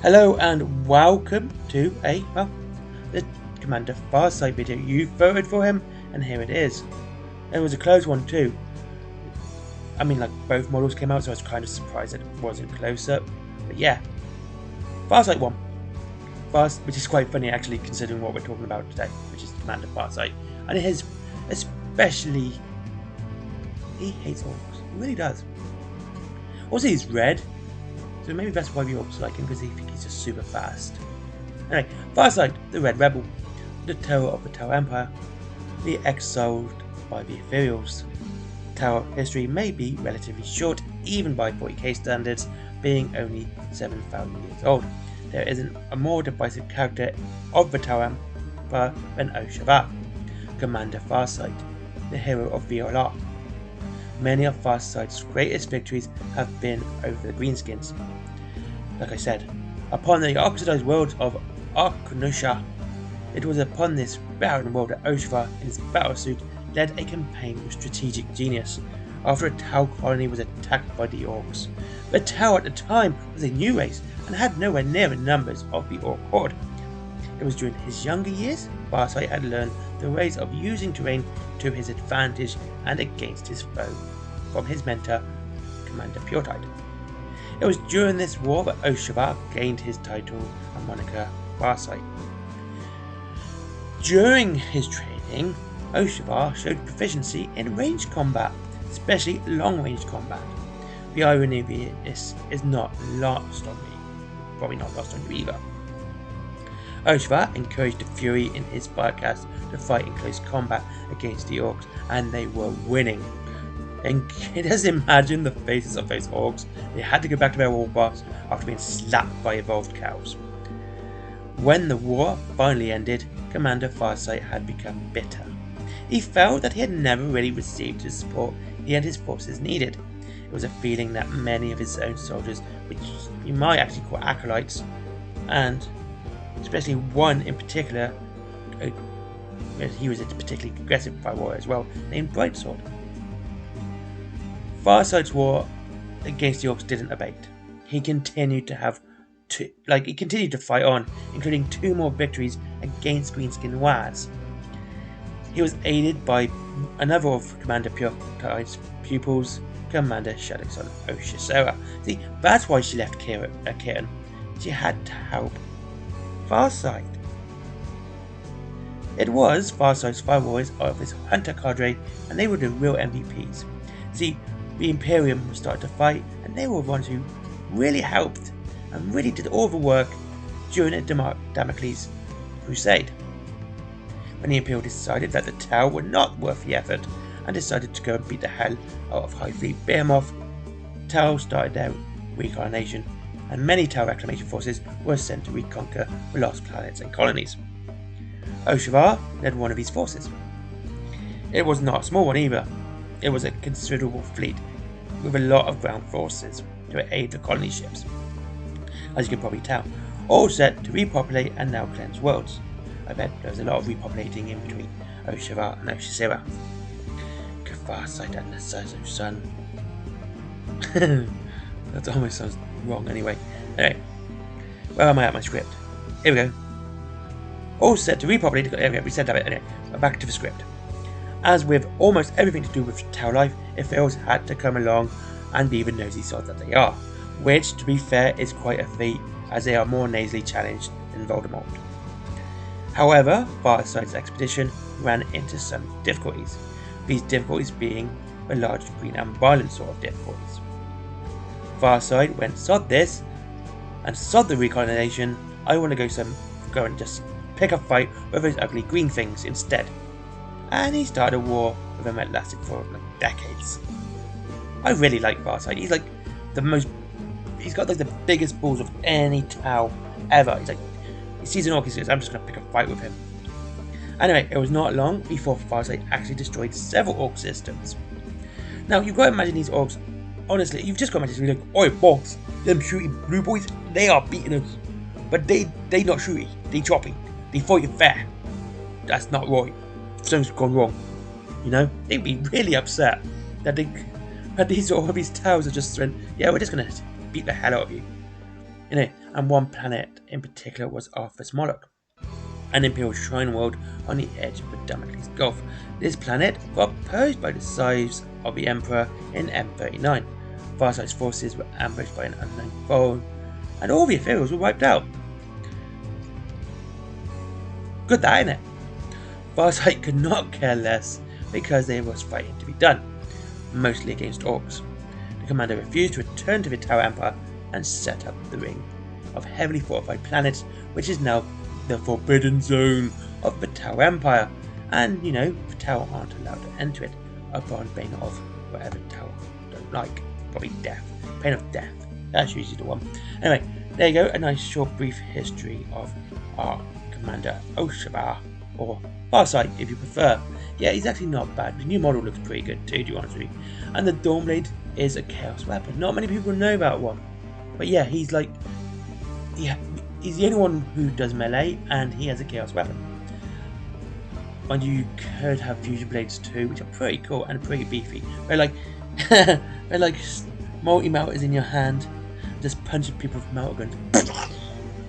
Hello and welcome to the Commander Farsight video. You voted for him and here it is. It was a close one too. I mean, like, both models came out, so I was kind of surprised that it wasn't closer. But yeah, Farsight won. Which is quite funny actually, considering what we're talking about today, which is Commander Farsight. And his, especially, he hates orcs. He really does. Also, he's red. So maybe that's why the orcs like him, because they think he's just super fast. Anyway, Farsight, the Red Rebel, the terror of the Tower Empire, the exiled by the Ethereals. Tower history may be relatively short, even by 40k standards, being only 7,000 years old. There isn't a more divisive character of the Tower Empire than Oshavar, Commander Farsight, the hero of VLR. Many of Farsight's greatest victories have been over the Greenskins. Like I said, upon the oxidized worlds of Arkanusha, it was upon this barren world that Oshavar, in his battlesuit, led a campaign with strategic genius. After a Tau colony was attacked by the Orcs, the Tau at the time was a new race and had nowhere near the numbers of the Orc horde. It was during his younger years Farsight had learned the ways of using terrain to his advantage and against his foe from his mentor, Commander Puretide. It was during this war that Oshavar gained his title and moniker Farsight. During his training, Oshavar showed proficiency in ranged combat, especially long-range combat. The irony of this is not lost on me, probably not lost on you either. Oshavar encouraged the Fury in his Firecast to fight in close combat against the Orcs, and they were winning. And just imagine the faces of those Orcs. They had to go back to their warboss after being slapped by evolved cows. When the war finally ended, Commander Farsight had become bitter. He felt that he had never really received the support he and his forces needed. It was a feeling that many of his own soldiers, which you might actually call acolytes, and especially one in particular, he was a particularly aggressive fire warrior as well, named Brightsword. Farsight's war against the Orcs didn't abate. He continued to fight on, including 2 more victories against Greenskin Waz. He was aided by another of Commander Puretide's pupils, Commander Shadowson Oshisora. See, that's why she left Kitten. She had to help Farsight. It was Farsight's fire warriors of his hunter cadre, and they were the real MVPs. See, the Imperium was starting to fight, and they were the ones who really helped and really did all the work during the Damocles Crusade. When the Imperial decided that the Tau were not worth the effort and decided to go and beat the hell out of High Fleet Behemoth, Tau started their reincarnation, and many Tau reclamation forces were sent to reconquer the lost planets and colonies. Oshavar led one of these forces. It was not a small one either. It was a considerable fleet with a lot of ground forces to aid the colony ships. As you can probably tell, all set to repopulate and now cleanse worlds. I bet there was a lot of repopulating in between Oshavar and Oshisora. Farsight and the Sazo Sun. That almost sounds wrong anyway. Anyway, where am I at my script? Here we go. All set to repopulate. We said that. Anyway, back to the script. As with almost everything to do with Tau life, Ethereals had to come along and be the nosy sods that they are, which, to be fair, is quite a feat, as they are more nasally challenged than Voldemort. However, Farsight's expedition ran into some difficulties, these difficulties being the large green and violent sort of difficulties. Farsight went sod this, and sod the recolonization, I want to go and just pick a fight with those ugly green things instead. And he started a war with them that lasted for like decades. I really like Farsight. He's like he's got like the biggest balls of any Tau ever. He's like, he sees an orc, he says, I'm just going to pick a fight with him. Anyway, it was not long before Farsight actually destroyed several orc systems. Now, you've got to imagine these orcs, honestly, you've just got to imagine, like, oi, boss, them shooty blue boys, they are beating us. But they not shooty, they choppy, they fighting fair. That's not right. Something's gone wrong. You know, they'd be really upset that these Taus are just saying, yeah, we're just going to beat the hell out of you. and one planet in particular was Arthas Moloch, an Imperial shrine world on the edge of Damocles Gulf. This planet got purged by the scythes of the Emperor in M39. Farsight's forces were ambushed by an unknown foe, and all the Ethereals were wiped out. Good that, innit? Farsight could not care less because there was fighting to be done, mostly against orcs. The commander refused to return to the Tower Empire and set up the ring of heavily fortified planets, which is now the forbidden zone of the Tower Empire. And, the Tower aren't allowed to enter it upon pain of whatever Tower don't like. Probably death. Pain of death. That's usually the one. Anyway, there you go. A nice short brief history of our Commander Oshabar, or Farsight if you prefer. Yeah, he's actually not bad. The new model looks pretty good too, to be honest with you. And the Dawnblade is a chaos weapon. Not many people know about one. But yeah, he's the only one who does melee, and he has a chaos weapon. And you could have fusion blades too, which are pretty cool and pretty beefy. They're like multi melters in your hand, just punching people with melter guns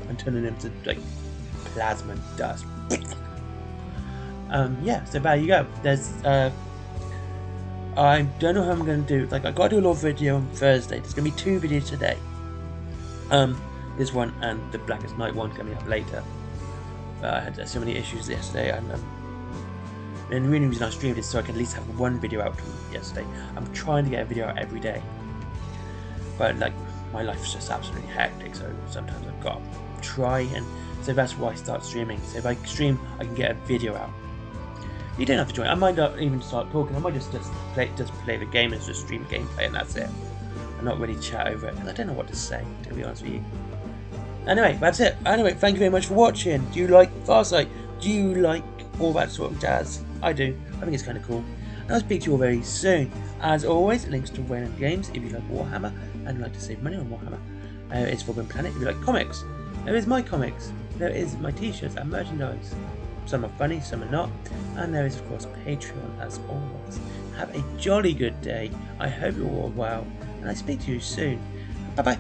and turning them to like plasma dust. Yeah, so there you go. There's I don't know how I'm going to do. Like, I got to do a little video on Thursday. There's going to be 2 videos today. This one and the Blackest Night one coming up later. I had so many issues yesterday, and the reason I streamed is so I can at least have one video out yesterday. I'm trying to get a video out every day, but like my life's just absolutely hectic. So sometimes I've got to try, and so that's why I start streaming. So if I stream, I can get a video out. You don't have to join. I might not even start talking. I might just play the game and just stream gameplay, and that's it. And not really chat over it. And I don't know what to say, to be honest with you. Anyway, that's it. Anyway, thank you very much for watching. Do you like Farsight? Do you like all that sort of jazz? I do. I think it's kind of cool. And I'll speak to you all very soon. As always, links to Warhammer games if you like Warhammer and like to save money on Warhammer. It's Forbidden Planet if you like comics. There is my comics. There is my t-shirts and merchandise. Some are funny, some are not. And there is, of course, Patreon as always. Have a jolly good day. I hope you're all well. And I speak to you soon. Bye-bye.